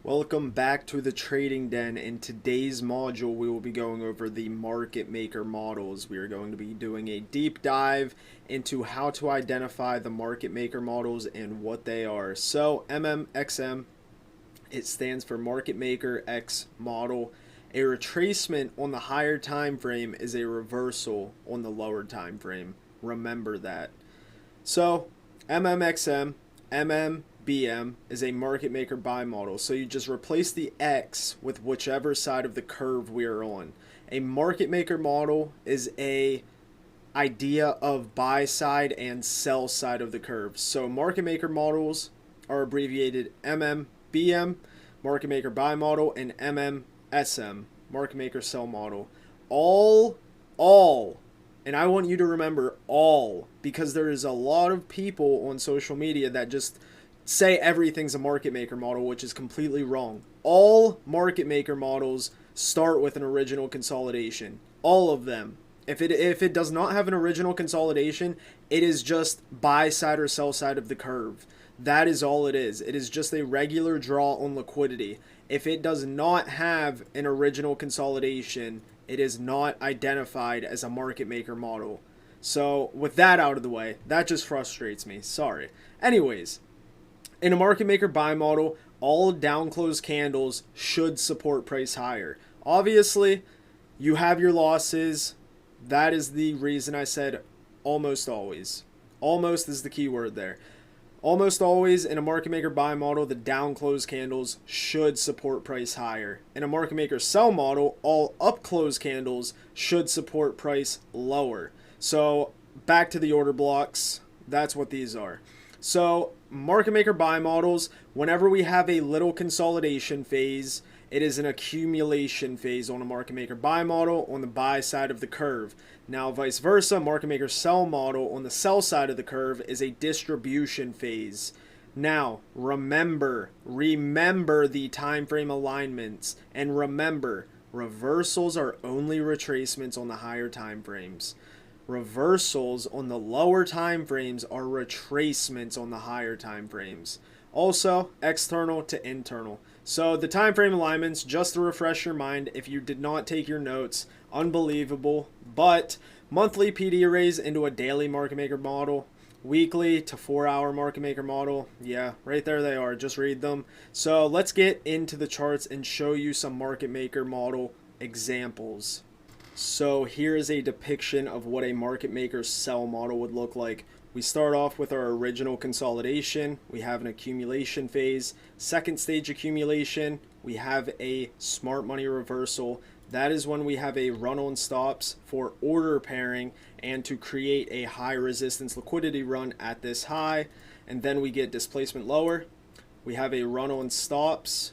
Welcome back to the Trading Den. In today's module, we will be going over the market maker models. We are going to be doing a deep dive into how to identify the market maker models and what they are. So MMXM, it stands for Market Maker X Model. A retracement on the higher time frame is a reversal on the lower time frame. Remember that. So MMXM, MMBM is a market maker buy model. So you just replace the X with whichever side of the curve we are on. A market maker model is a idea of buy side and sell side of the curve. So market maker models are abbreviated MMBM, market maker buy model, and MMSM, market maker sell model. All, and I want you to remember all, because there is a lot of people on social media that just say everything's a market maker model, which is completely wrong. All market maker models start with an original consolidation. All of them. If it does not have an original consolidation, it is just buy side or sell side of the curve. That is all it is. It is just a regular draw on liquidity. If it does not have an original consolidation, it is not identified as a market maker model. So with that out of the way, that just frustrates me. Sorry. Anyways, in a market maker buy model, all down close candles should support price higher. Obviously, you have your losses. That is the reason I said almost always. Almost is the key word there. Almost always in a market maker buy model, the down close candles should support price higher. In a market maker sell model, all up close candles should support price lower. So back to the order blocks, that's what these are. So market maker buy models, whenever we have a little consolidation phase, it is an accumulation phase on a market maker buy model on the buy side of the curve. Now vice versa, market maker sell model on the sell side of the curve is a distribution phase. Now remember the time frame alignments, and remember, reversals are only retracements on the higher time frames. Reversals on the lower time frames are retracements on the higher time frames. Also, external to internal. So the time frame alignments, just to refresh your mind, if you did not take your notes, unbelievable. But monthly PD arrays into a daily market maker model, weekly to 4-hour market maker model. Yeah, right there they are. Just read them. So let's get into the charts and show you some market maker model examples. So here is a depiction of what a market maker sell model would look like. We start off with our original consolidation. We have an accumulation phase. Second stage accumulation, we have a smart money reversal. That is when we have a run on stops for order pairing and to create a high resistance liquidity run at this high. And then we get displacement lower. We have a run on stops.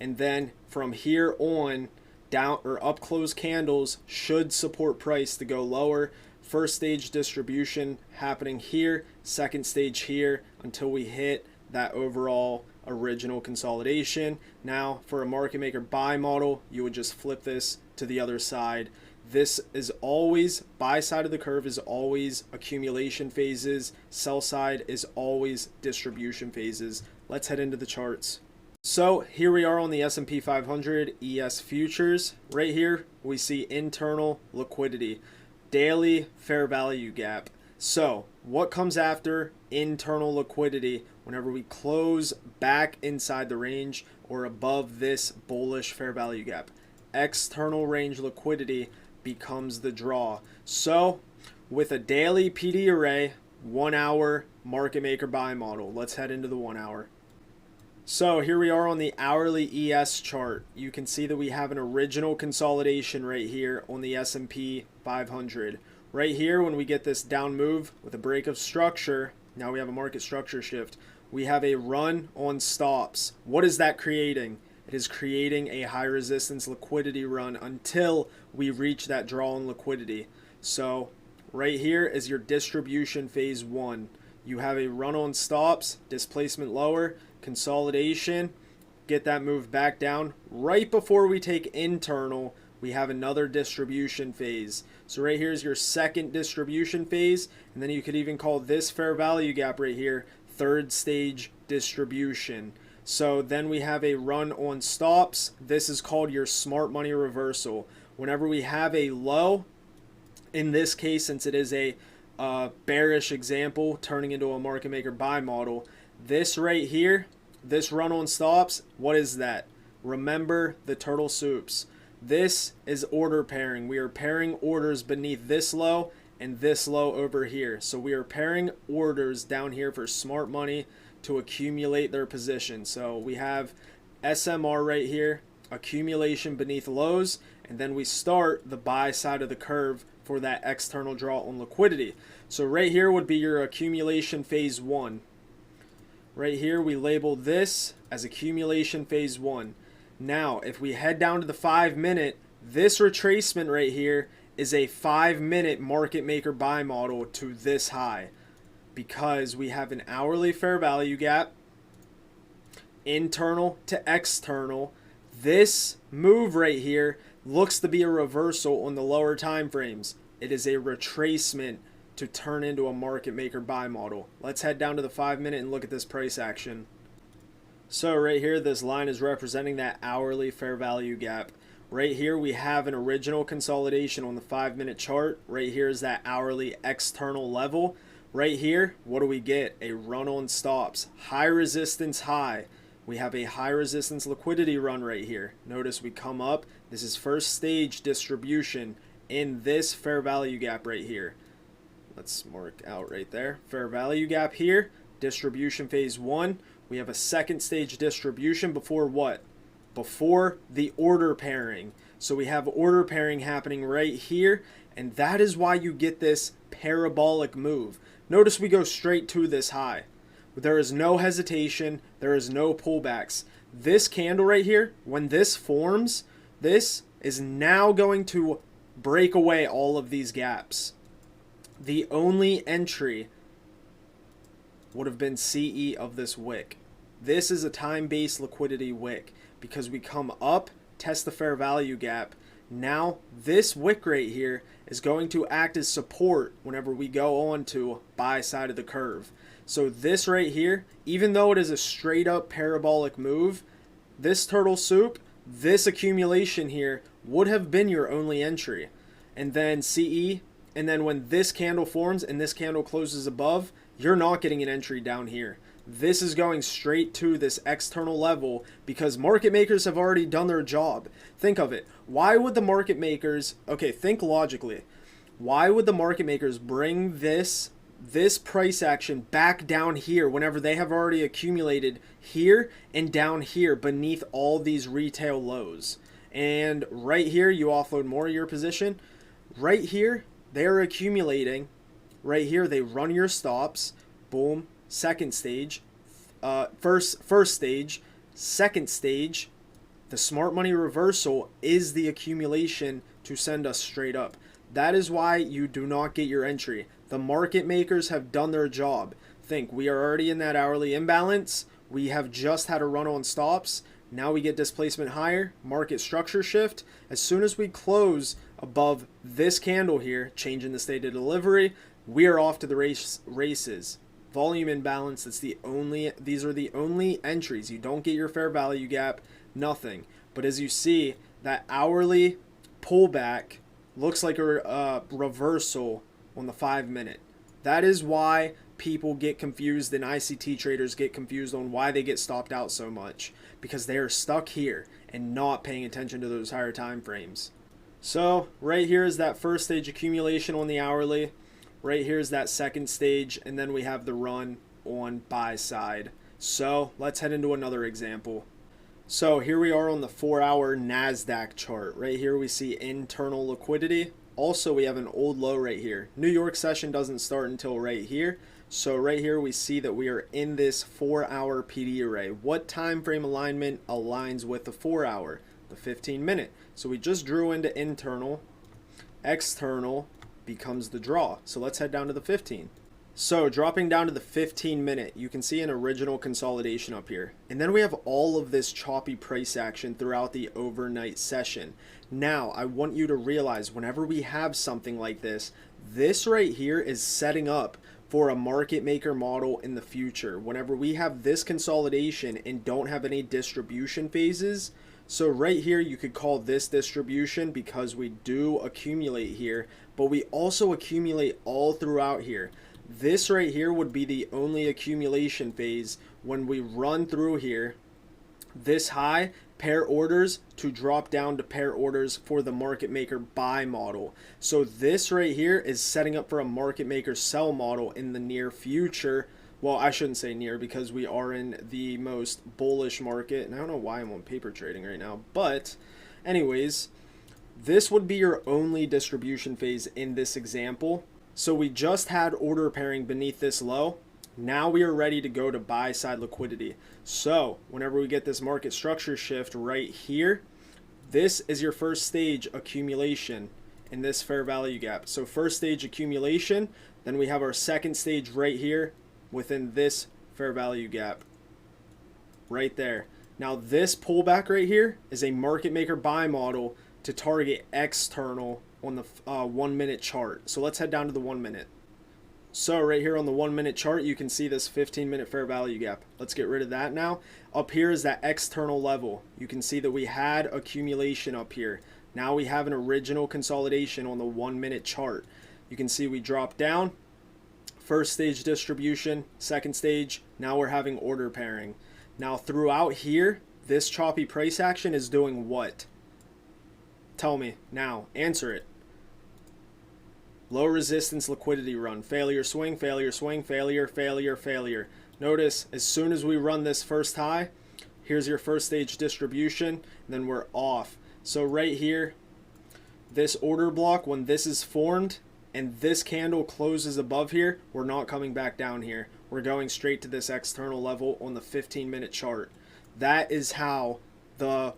And then from here on, down or up close candles should support price to go lower. First stage distribution happening here, second stage here until we hit that overall original consolidation. Now for a market maker buy model, you would just flip this to the other side. This is always, buy side of the curve is always accumulation phases, sell side is always distribution phases. Let's head into the charts. So here we are on the S&P 500 ES futures. Right here we see internal liquidity, daily fair value gap. So what comes after internal liquidity whenever we close back inside the range or above this bullish fair value gap? External range liquidity becomes the draw. So with a daily PD array, 1 hour market maker buy model, let's head into the 1 hour. So here we are on the hourly ES chart. You can see that we have an original consolidation right here on the S&P 500. Right here, when we get this down move with a break of structure, now we have a market structure shift. We have a run on stops. What is that creating? It is creating a high resistance liquidity run until we reach that draw on liquidity. So right here is your distribution phase 1. You have a run on stops, displacement lower, consolidation, get that move back down. Right before we take internal, we have another distribution phase. So right here is your second distribution phase, and then you could even call this fair value gap right here third stage distribution. So then we have a run on stops. This is called your smart money reversal. Whenever we have a low, in this case, since it is a bearish example turning into a market maker buy model, this right here, this run on stops, what is that? Remember the turtle soups. This is order pairing. We are pairing orders beneath this low and this low over here. So we are pairing orders down here for smart money to accumulate their position. So we have SMR right here, accumulation beneath lows, and then we start the buy side of the curve for that external draw on liquidity. So right here would be your accumulation phase 1. Right here we label this as accumulation phase 1. Now if we head down to the 5-minute, this retracement right here is a 5-minute market maker buy model to this high, because we have an hourly fair value gap, internal to external. This move right here looks to be a reversal on the lower time frames. It is a retracement to turn into a market maker buy model. Let's head down to the 5-minute and look at this price action. So right here, this line is representing that hourly fair value gap. Right here we have an original consolidation on the 5-minute chart. Right here is that hourly external level. Right here, what do we get? A run on stops. High resistance high. We have a high resistance liquidity run right here. Notice we come up. This is first stage distribution in this fair value gap right here. Let's mark out right there. Fair value gap here. Distribution phase 1. We have a second stage distribution before what? Before the order pairing. So we have order pairing happening right here, and that is why you get this parabolic move. Notice we go straight to this high. There is no hesitation. There is no pullbacks. This candle right here, when this forms, this is now going to break away all of these gaps. The only entry would have been CE of this wick. This is a time-based liquidity wick because we come up, test the fair value gap. Now this wick right here is going to act as support whenever we go on to buy side of the curve. So this right here, even though it is a straight up parabolic move, this turtle soup, this accumulation here would have been your only entry. And then CE, and then when this candle forms and this candle closes above, you're not getting an entry down here. This is going straight to this external level because market makers have already done their job. Think of it. Why would the market makers, okay, think logically. Why would the market makers bring this price action back down here whenever they have already accumulated here and down here beneath all these retail lows? And right here, you offload more of your position. Right here, they're accumulating. Right here, they run your stops. Boom. Second stage, first stage, second stage. The smart money reversal is the accumulation to send us straight up. That is why you do not get your entry. The market makers have done their job. Think, we are already in that hourly imbalance. We have just had a run on stops. Now we get displacement higher, market structure shift. As soon as we close above this candle here, changing the state of delivery, we are off to the races. Volume imbalance, these are the only entries. You don't get your fair value gap, nothing. But as you see, that hourly pullback looks like a reversal on the 5-minute. That is why people get confused and ICT traders get confused on why they get stopped out so much, because they are stuck here and not paying attention to those higher time frames. So right here is that first stage accumulation on the hourly. Right here is that second stage, and then we have the run on buy side. So let's head into another example. So here we are on the 4-hour NASDAQ chart. Right here we see internal liquidity. Also, we have an old low right here. New York session doesn't start until right here. So right here we see that we are in this 4-hour PD array. What time frame alignment aligns with the 4-hour? The 15-minute. So we just drew into internal, external becomes the draw. So let's head down to the 15. So dropping down to the 15-minute, you can see an original consolidation up here. And then we have all of this choppy price action throughout the overnight session. Now, I want you to realize whenever we have something like this right here is setting up for a market maker model in the future. Whenever we have this consolidation and don't have any distribution phases, so right here you could call this distribution because we do accumulate here, but we also accumulate all throughout here. This right here would be the only accumulation phase when we run through here. This high, pair orders to drop down to pair orders for the market maker buy model. So this right here is setting up for a market maker sell model in the near future. Well, I shouldn't say near because we are in the most bullish market. And I don't know why I'm on paper trading right now. But anyways, this would be your only distribution phase in this example. So we just had order pairing beneath this low. Now we are ready to go to buy side liquidity. So whenever we get this market structure shift right here, this is your first stage accumulation in this fair value gap. So first stage accumulation, then we have our second stage right here within this fair value gap right there. Now this pullback right here is a market maker buy model to target external on the 1 minute chart. So let's head down to the 1 minute. So right here on the 1 minute chart, you can see this 15-minute fair value gap. Let's get rid of that now. Up here is that external level. You can see that we had accumulation up here. Now we have an original consolidation on the 1 minute chart. You can see we dropped down. First stage distribution, second stage, now we're having order pairing. Now throughout here, this choppy price action is doing what? Tell me now, answer it. Low resistance liquidity run, failure swing, failure swing, failure, failure, failure. Notice as soon as we run this first high, here's your first stage distribution, and then we're off. So right here, this order block, when this is formed and this candle closes above here, we're not coming back down here. We're going straight to this external level on the 15-minute chart. That is how the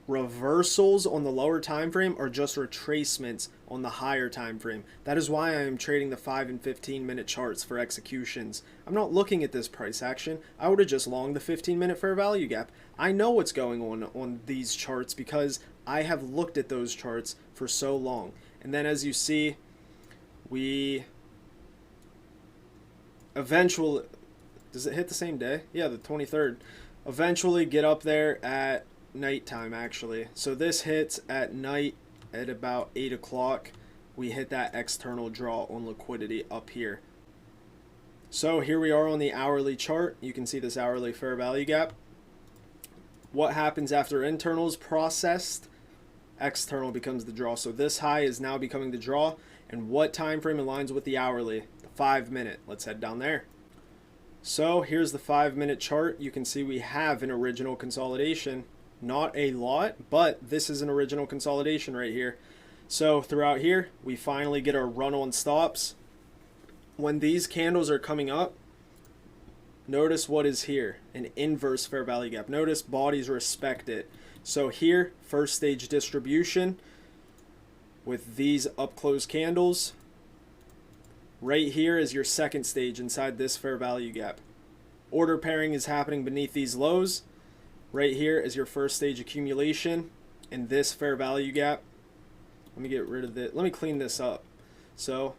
reversals on the lower time frame are just retracements on the higher time frame. That is why I am trading the 5 and 15-minute charts for executions. I'm not looking at this price action. I would have just longed the 15-minute fair value gap. I know what's going on these charts because I have looked at those charts for so long. And then as you see, we eventually, does it hit the same day? Yeah, the 23rd. Eventually get up there at nighttime actually. So this hits at night at about 8 o'clock. We hit that external draw on liquidity up here. So here we are on the hourly chart. You can see this hourly fair value gap. What happens after internal is processed? External becomes the draw. So this high is now becoming the draw. And what time frame aligns with the hourly? The 5 minute. Let's head down there. So here's the 5 minute chart. You can see we have an original consolidation. Not a lot, but this is an original consolidation right here. So throughout here, we finally get our run on stops. When these candles are coming up, notice what is here, an inverse fair value gap. Notice bodies respect it. So here, first stage distribution with these up close candles. Right here is your second stage inside this fair value gap. Order pairing is happening beneath these lows. Right here is your first stage accumulation in this fair value gap. Let me get rid of it. Let me clean this up. So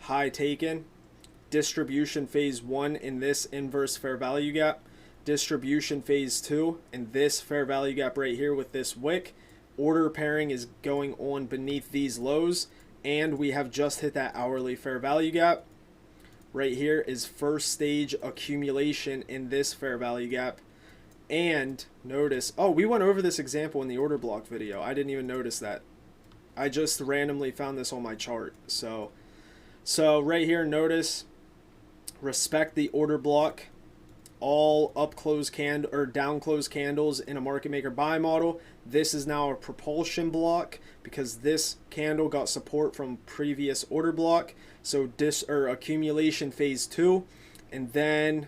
high taken, distribution phase 1 in this inverse fair value gap, distribution phase 2 in this fair value gap right here with this wick. Order pairing is going on beneath these lows, and we have just hit that hourly fair value gap. Right here is first stage accumulation in this fair value gap. And notice, oh, we went over this example in the order block video. I didn't even notice that. I just randomly found this on my chart. So right here, notice, respect the order block. All up close or down close candles in a market maker buy model. This is now a propulsion block because this candle got support from previous order block. So accumulation phase 2, and then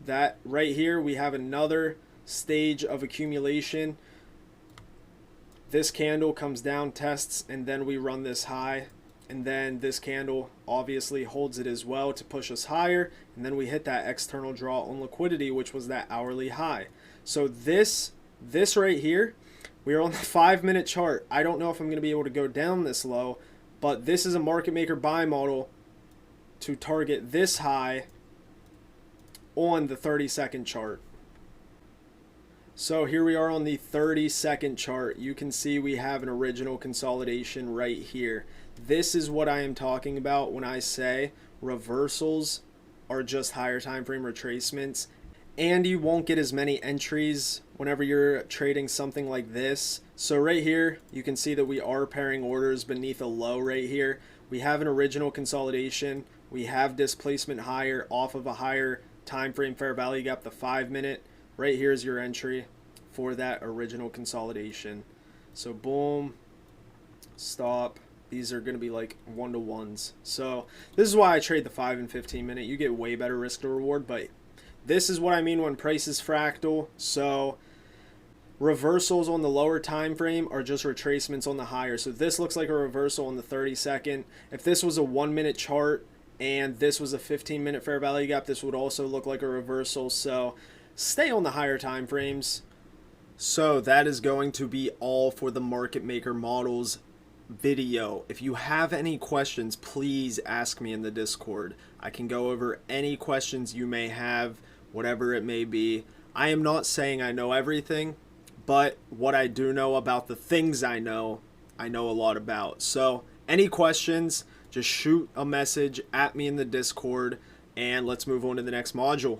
that right here we have another stage of accumulation. This candle comes down, tests, and then we run this high, and then this candle obviously holds it as well to push us higher, and then we hit that external draw on liquidity, which was that hourly high. So this right here, we are on the 5 minute chart. I don't know if I'm going to be able to go down this low, but this is a market maker buy model to target this high on the 30-second chart. So here we are on the 30-second chart. You can see we have an original consolidation right here. This is what I am talking about when I say reversals are just higher time frame retracements, and you won't get as many entries whenever you're trading something like this. So right here, you can see that we are pairing orders beneath a low right here. We have an original consolidation. We have displacement higher off of a higher time frame fair value gap, the 5-minute. Right here is your entry for that original consolidation. So boom, stop. These are going to be like 1-to-1s. So this is why I trade the 5 and 15-minute. You get way better risk to reward, but this is what I mean when price is fractal. So reversals on the lower time frame are just retracements on the higher. So this looks like a reversal on the 30-second. If this was a 1-minute chart and this was a 15-minute fair value gap, this would also look like a reversal. So stay on the higher time frames. So that is going to be all for the market maker models video. If you have any questions, please ask me in the Discord. I can go over any questions you may have, whatever it may be. I am not saying I know everything, but what I do know about the things I know a lot about. So any questions, just shoot a message at me in the Discord, and let's move on to the next module.